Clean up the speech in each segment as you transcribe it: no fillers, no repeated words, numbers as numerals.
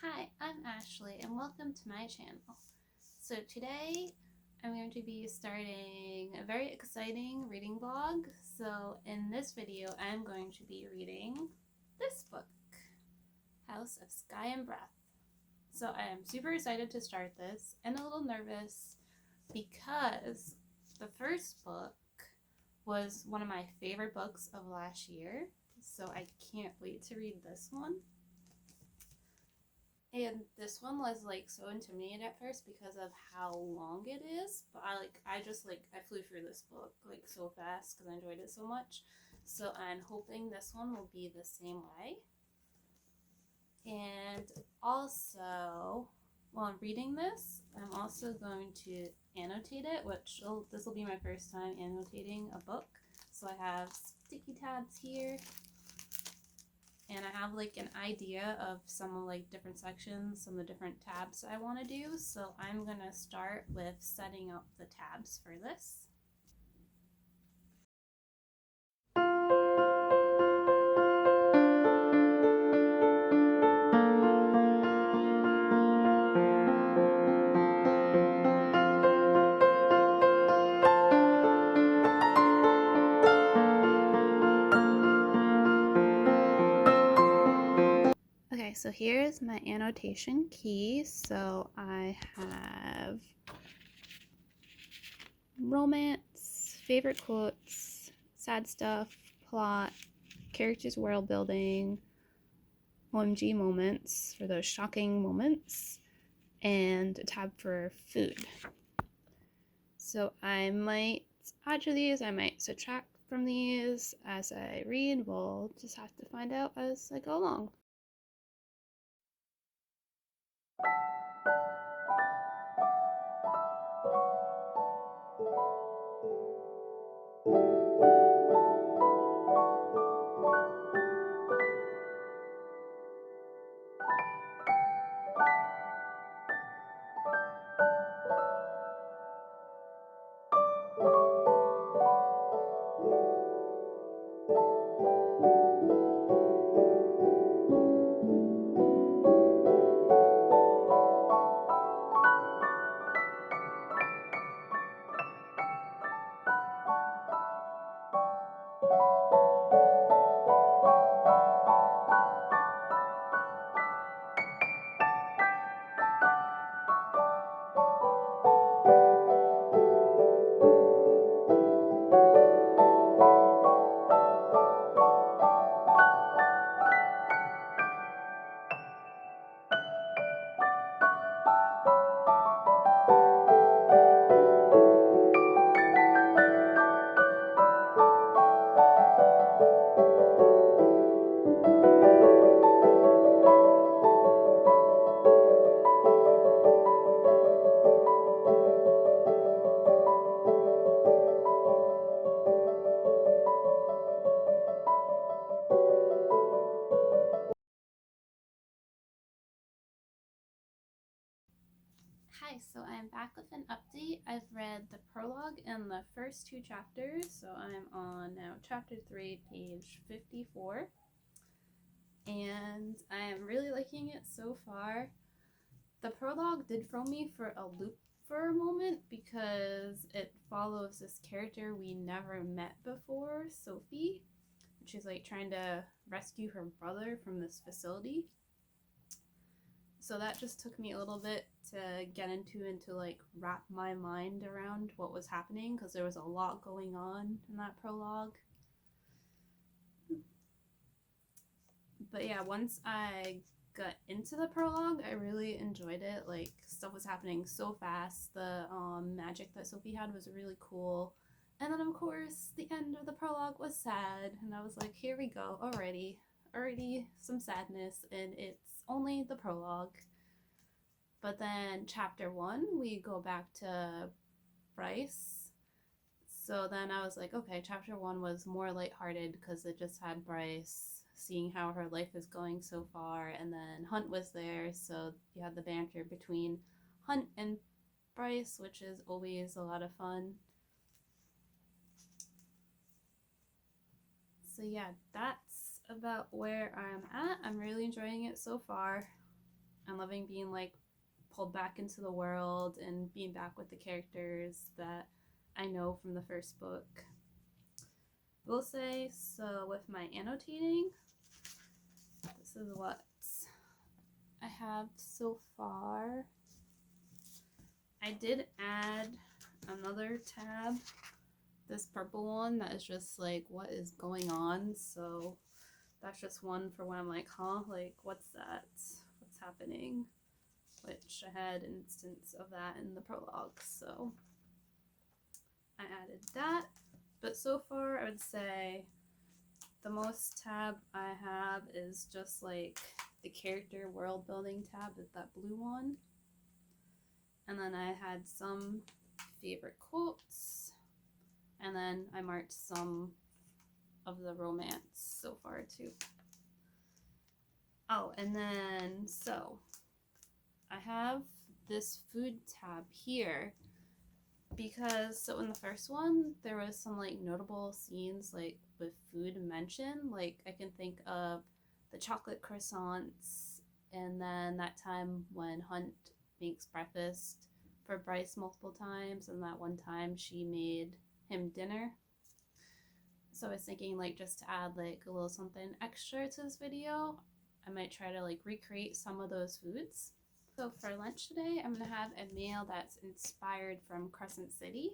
Hi, I'm Ashley and welcome to my channel. So today I'm going to be starting a very exciting reading vlog. So in this video I'm going to be reading this book, House of Sky and Breath. So I am super excited to start this and a little nervous because the first book was one of my favorite books of last year. So I can't wait to read this one. And this one was so intimidated at first because of how long it is, but I flew through this book so fast because I enjoyed it so much. So I'm hoping this one will be the same way. And also, while reading this, I'm also going to annotate it, this will be my first time annotating a book. So I have sticky tabs here. And I have an idea of some of different sections, some of the different tabs I want to do. So I'm going to start with setting up the tabs for this. Okay, so here's my annotation key. So I have romance, favorite quotes, sad stuff, plot, characters world building, OMG moments for those shocking moments, and a tab for food. So I might add to these, I might subtract from these as I read. We'll just have to find out as I go along. Hi, so I'm back with an update. I've read the prologue and the first two chapters, so I'm on now chapter 3, page 54. And I am really liking it so far. The prologue did throw me for a loop for a moment because it follows this character we never met before, Sophie. She's trying to rescue her brother from this facility. So that just took me a little bit to get into and to wrap my mind around what was happening because there was a lot going on in that prologue. But yeah, once I got into the prologue, I really enjoyed it. Stuff was happening so fast. The magic that Sophie had was really cool. And then of course the end of the prologue was sad, and I was like, here we go, already some sadness, and it's only the prologue. But then chapter 1, we go back to Bryce. So then I was like, okay, chapter 1 was more lighthearted because it just had Bryce seeing how her life is going so far, and then Hunt was there, so you had the banter between Hunt and Bryce, which is always a lot of fun. So yeah, that's about where I'm at. I'm really enjoying it so far. I'm loving being like pulled back into the world and being back with the characters that I know from the first book. I will say, so with my annotating, this is what I have so far. I did add another tab, this purple one that is just like, what is going on? So that's just one for when I'm like, huh, like what's that? What's happening? Which I had an instance of that in the prologue, so I added that. But so far I would say the most tab I have is just like the character world building tab, is that blue one. And then I had some favorite quotes, and then I marked some of the romance so far too. Oh, and then so I have this food tab here because so in the first one there was some like notable scenes like with food mentioned. Like I can think of the chocolate croissants, and then that time when Hunt makes breakfast for Bryce multiple times, and that one time she made him dinner. So I was thinking like just to add like a little something extra to this video, I might try to like recreate some of those foods. So for lunch today, I'm gonna have a meal that's inspired from Crescent City.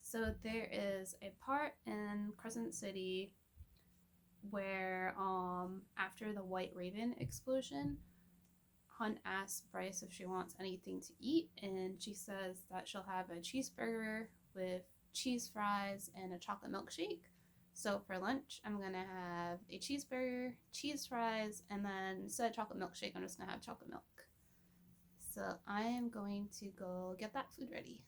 So there is a part in Crescent City where after the White Raven explosion, Hunt asks Bryce if she wants anything to eat, and she says that she'll have a cheeseburger with cheese fries and a chocolate milkshake. So for lunch, I'm gonna have a cheeseburger, cheese fries, and then instead of chocolate milkshake, I'm just gonna have chocolate milk. So I am going to go get that food ready.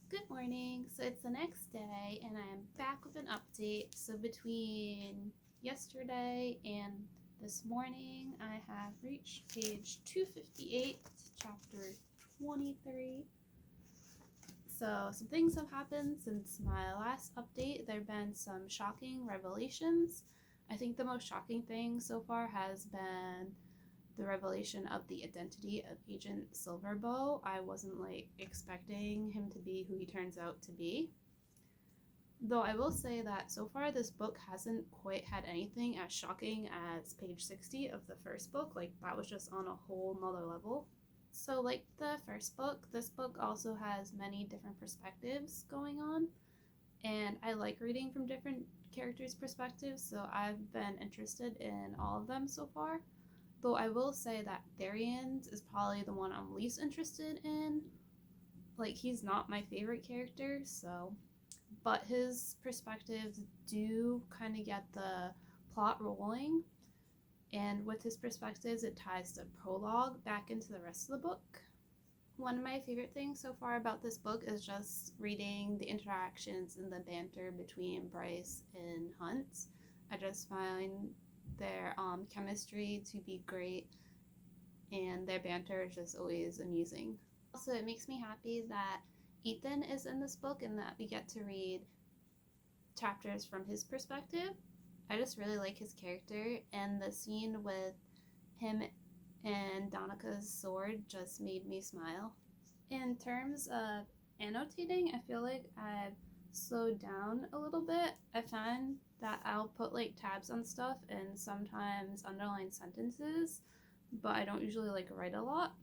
Good morning. So it's the next day and I'm back with an update. So between yesterday and this morning, I have reached page 258, chapter 23. So some things have happened since my last update. There have been some shocking revelations. I think the most shocking thing so far has been the revelation of the identity of Agent Silverbow. I wasn't like expecting him to be who he turns out to be. Though I will say that so far this book hasn't quite had anything as shocking as page 60 of the first book. Like that was just on a whole nother level. So like the first book, this book also has many different perspectives going on. And I like reading from different characters' perspectives, so I've been interested in all of them so far. Though I will say that Therian's is probably the one I'm least interested in. Like, he's not my favorite character, so. But his perspectives do kind of get the plot rolling. And with his perspectives, it ties the prologue back into the rest of the book. One of my favorite things so far about this book is just reading the interactions and the banter between Bryce and Hunt. I just find their chemistry to be great, and their banter is just always amusing. Also, it makes me happy that Ethan is in this book and that we get to read chapters from his perspective. I just really like his character, and the scene with him and Donika's sword just made me smile. In terms of annotating, I feel like I've slowed down a little bit. I find that I'll put like tabs on stuff and sometimes underline sentences, but I don't usually like write a lot.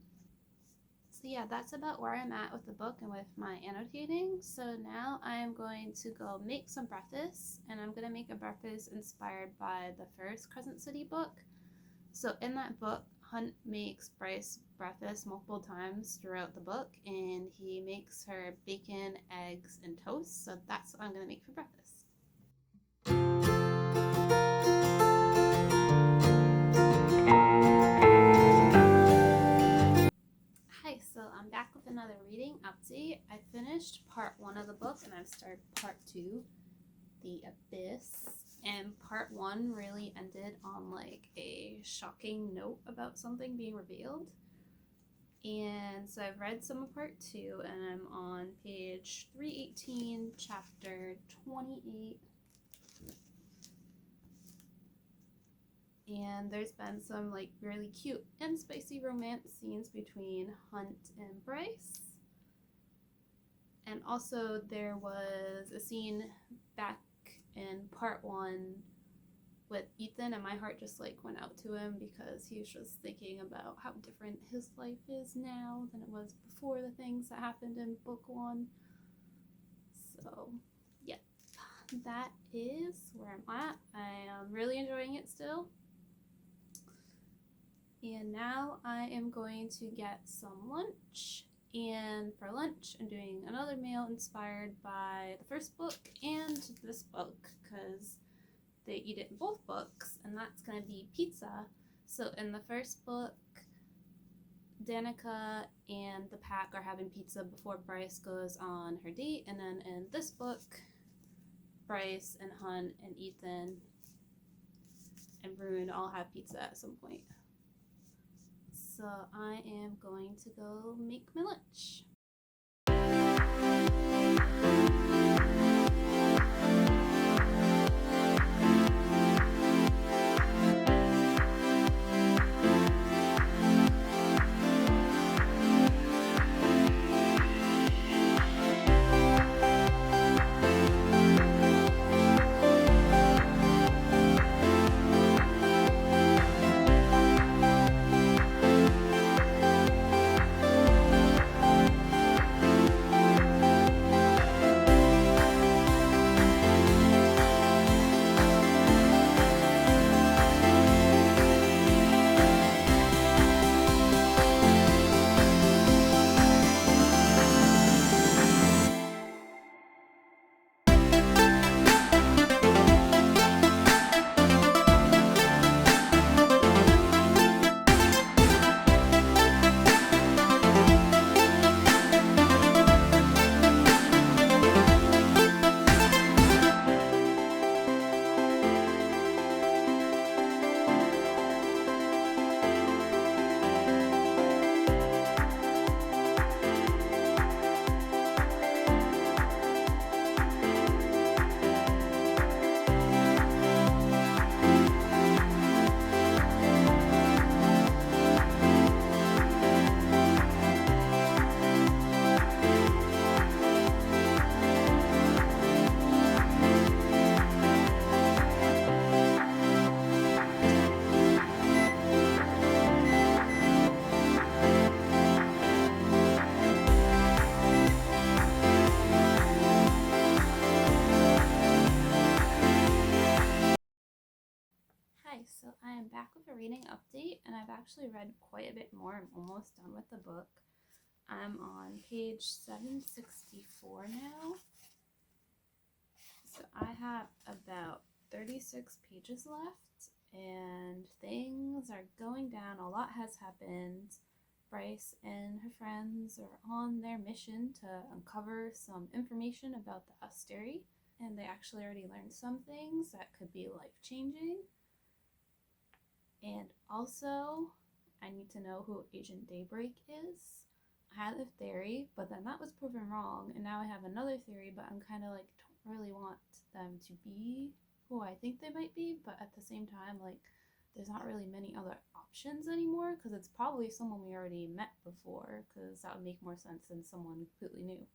So yeah, that's about where I'm at with the book and with my annotating. So now I'm going to go make some breakfast, and I'm going to make a breakfast inspired by the first Crescent City book. So in that book, Hunt makes Bryce breakfast multiple times throughout the book, and he makes her bacon, eggs, and toast. So that's what I'm going to make for breakfast. Hi, so I'm back with another reading update. I finished part 1 of the book and I've started part 2, The Abyss. And part 1 really ended on like a shocking note about something being revealed. And so I've read some of part 2 and I'm on page 318, chapter 28. And there's been some like really cute and spicy romance scenes between Hunt and Bryce. And also there was a scene back in part 1 with Ethan, and my heart just like went out to him because he was just thinking about how different his life is now than it was before the things that happened in book 1. So yeah, that is where I'm at. I am really enjoying it still. And now I am going to get some lunch. And for lunch, I'm doing another meal inspired by the first book and this book because they eat it in both books, and that's going to be pizza. So in the first book, Danica and the pack are having pizza before Bryce goes on her date, and then in this book, Bryce and Hunt and Ethan and Rune all have pizza at some point. So I am going to go make my lunch. So I am back with a reading update, and I've actually read quite a bit more. I'm almost done with the book. I'm on page 764 now. So I have about 36 pages left, and things are going down. A lot has happened. Bryce and her friends are on their mission to uncover some information about the Asteri, and they actually already learned some things that could be life-changing. And also, I need to know who Agent Daybreak is. I had a theory, but then that was proven wrong, and now I have another theory, but I'm kind of like, don't really want them to be who I think they might be, but at the same time, like, there's not really many other options anymore, because it's probably someone we already met before, because that would make more sense than someone completely new.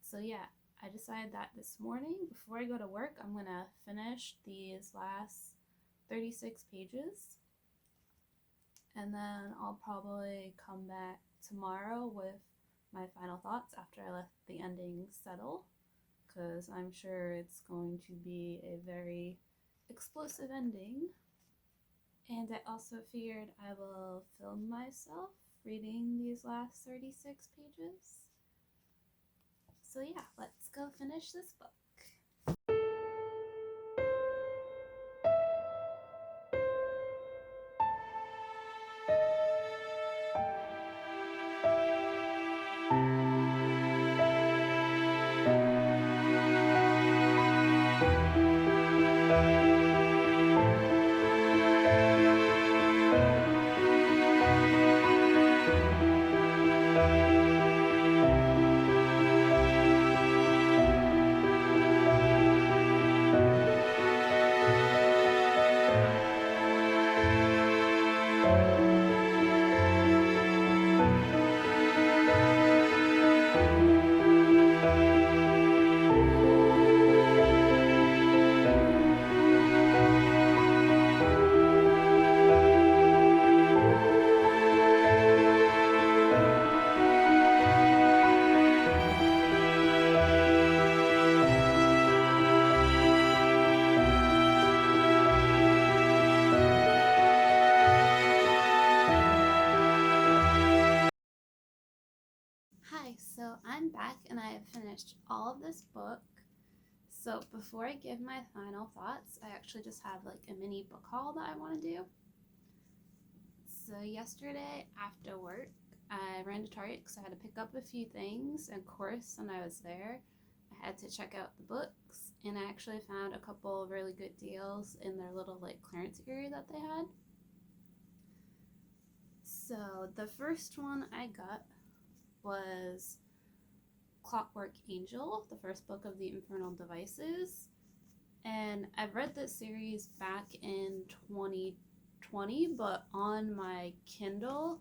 So yeah, I decided that this morning, before I go to work, I'm gonna finish these last 36 pages, and then I'll probably come back tomorrow with my final thoughts after I let the ending settle, because I'm sure it's going to be a very explosive ending. And I also figured I will film myself reading these last 36 pages. So yeah, let's go finish this book. Hi, so I'm back and I have finished all of this book. So before I give my final thoughts, I actually just have like a mini book haul that I want to do. So yesterday after work, I ran to Target because I had to pick up a few things. And of course, when I was there, I had to check out the books, and I actually found a couple of really good deals in their little like clearance area that they had. So the first one I got was Clockwork Angel, the first book of the Infernal Devices. And I've read this series back in 2020, but on my Kindle.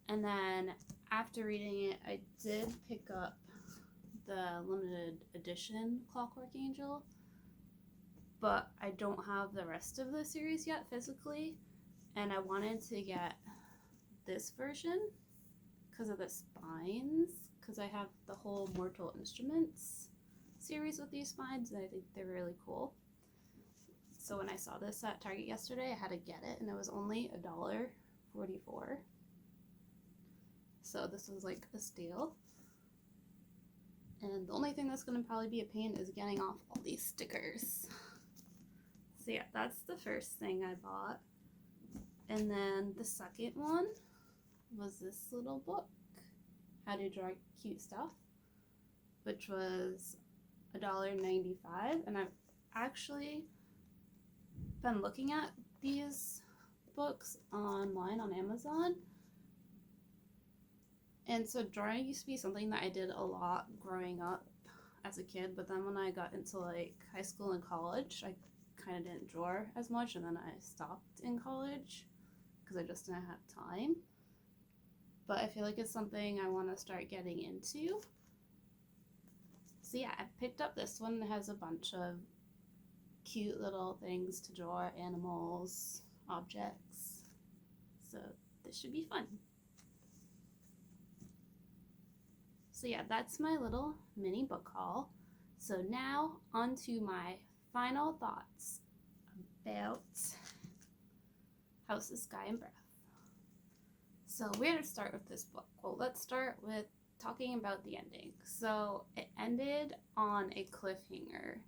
And then after reading it, I did pick up the limited edition Clockwork Angel, but I don't have the rest of the series yet physically. And I wanted to get this version because of the spines, because I have the whole Mortal Instruments series with these spines, and I think they're really cool. So when I saw this at Target yesterday, I had to get it, and it was only $1.44. So this was like a steal. And the only thing that's going to probably be a pain is getting off all these stickers. So yeah, that's the first thing I bought. And then the second one was this little book, How to Draw Cute Stuff, which was $1.95. And I've actually been looking at these books online on Amazon. And so drawing used to be something that I did a lot growing up as a kid, but then when I got into like high school and college, I kind of didn't draw as much, and then I stopped in college because I just didn't have time. But I feel like it's something I want to start getting into. So yeah, I picked up this one. It has a bunch of cute little things to draw, animals, objects. So this should be fun. So yeah, that's my little mini book haul. So now on to my final thoughts about House of Sky and Breath. So where to start with this book? Well, let's start with talking about the ending. So it ended on a cliffhanger,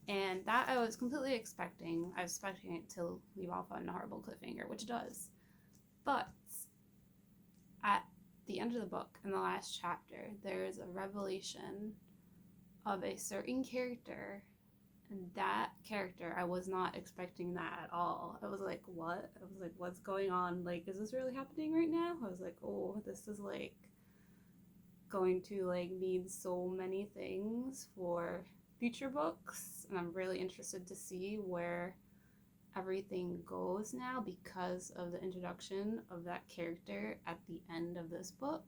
and that I was completely expecting. I was expecting it to leave off on a horrible cliffhanger, which it does. But at the end of the book, in the last chapter, there's a revelation of a certain character, and that character, I was not expecting that at all. I was like, what? I was like, what's going on? Like, is this really happening right now? I was like, oh, this is like going to like mean so many things for future books, and I'm really interested to see where everything goes now because of the introduction of that character at the end of this book.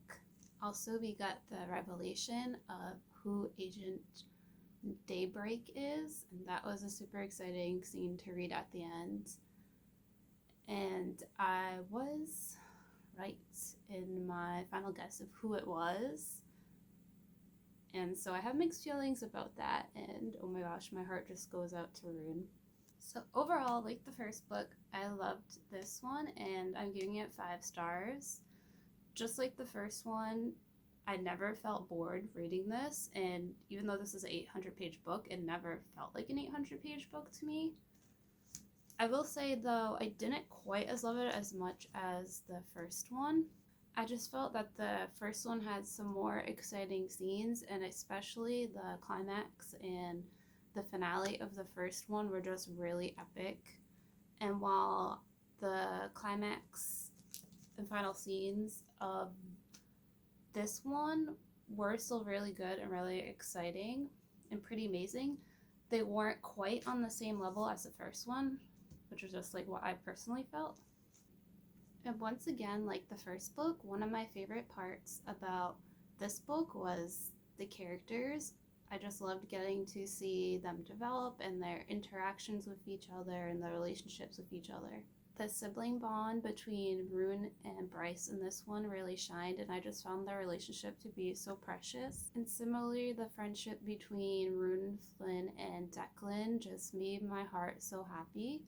Also, we got the revelation of who Agent Daybreak is, and that was a super exciting scene to read at the end. And I was right in my final guess of who it was. And so I have mixed feelings about that, and oh my gosh, my heart just goes out to Rune. So overall, like the first book, I loved this one, and I'm giving it 5 stars. Just like the first one, I never felt bored reading this, and even though this is an 800-page book, it never felt like an 800-page book to me. I will say, though, I didn't quite love it as much as the first one. I just felt that the first one had some more exciting scenes, and especially the climax and the finale of the first one were just really epic. And while the climax and final scenes of this one were still really good and really exciting and pretty amazing, they weren't quite on the same level as the first one, which was just like what I personally felt. And once again, like the first book, one of my favorite parts about this book was the characters. I just loved getting to see them develop and their interactions with each other and their relationships with each other. The sibling bond between Rune and Bryce in this one really shined, and I just found their relationship to be so precious. And similarly, the friendship between Rune, Flynn, and Declan just made my heart so happy.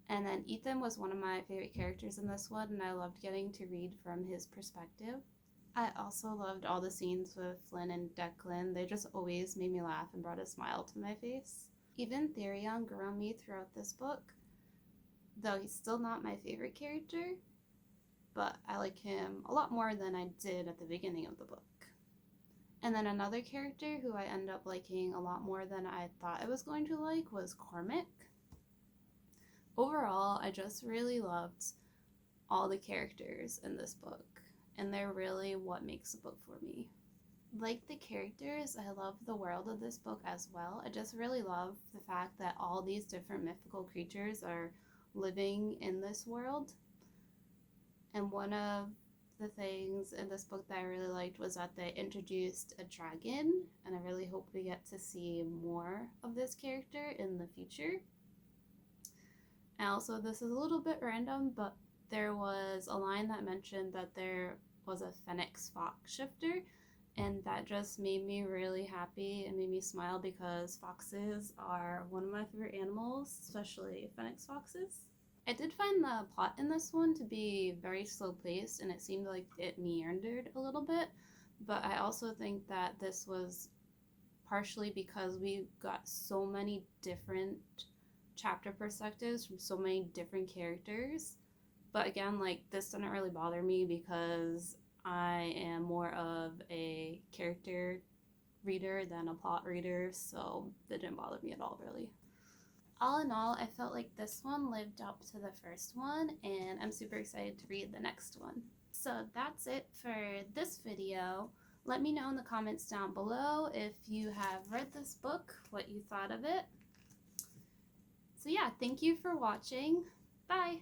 And then Ethan was one of my favorite characters in this one, and I loved getting to read from his perspective. I also loved all the scenes with Flynn and Declan. They just always made me laugh and brought a smile to my face. Even Therion grew on me throughout this book, though he's still not my favorite character, but I like him a lot more than I did at the beginning of the book. And then another character who I ended up liking a lot more than I thought I was going to like was Cormac. Overall, I just really loved all the characters in this book, and they're really what makes the book for me. Like the characters, I love the world of this book as well. I just really love the fact that all these different mythical creatures are living in this world. And one of the things in this book that I really liked was that they introduced a dragon, and I really hope we get to see more of this character in the future. And also, this is a little bit random, but there was a line that mentioned that there was a Phoenix fox shifter, and that just made me really happy and made me smile because foxes are one of my favorite animals, especially Phoenix foxes. I did find the plot in this one to be very slow paced, and it seemed like it meandered a little bit, but I also think that this was partially because we got so many different chapter perspectives from so many different characters. But again, like, this didn't really bother me because I am more of a character reader than a plot reader, so it didn't bother me at all, really. All in all, I felt like this one lived up to the first one, and I'm super excited to read the next one. So that's it for this video. Let me know in the comments down below if you have read this book, what you thought of it. So yeah, thank you for watching. Bye!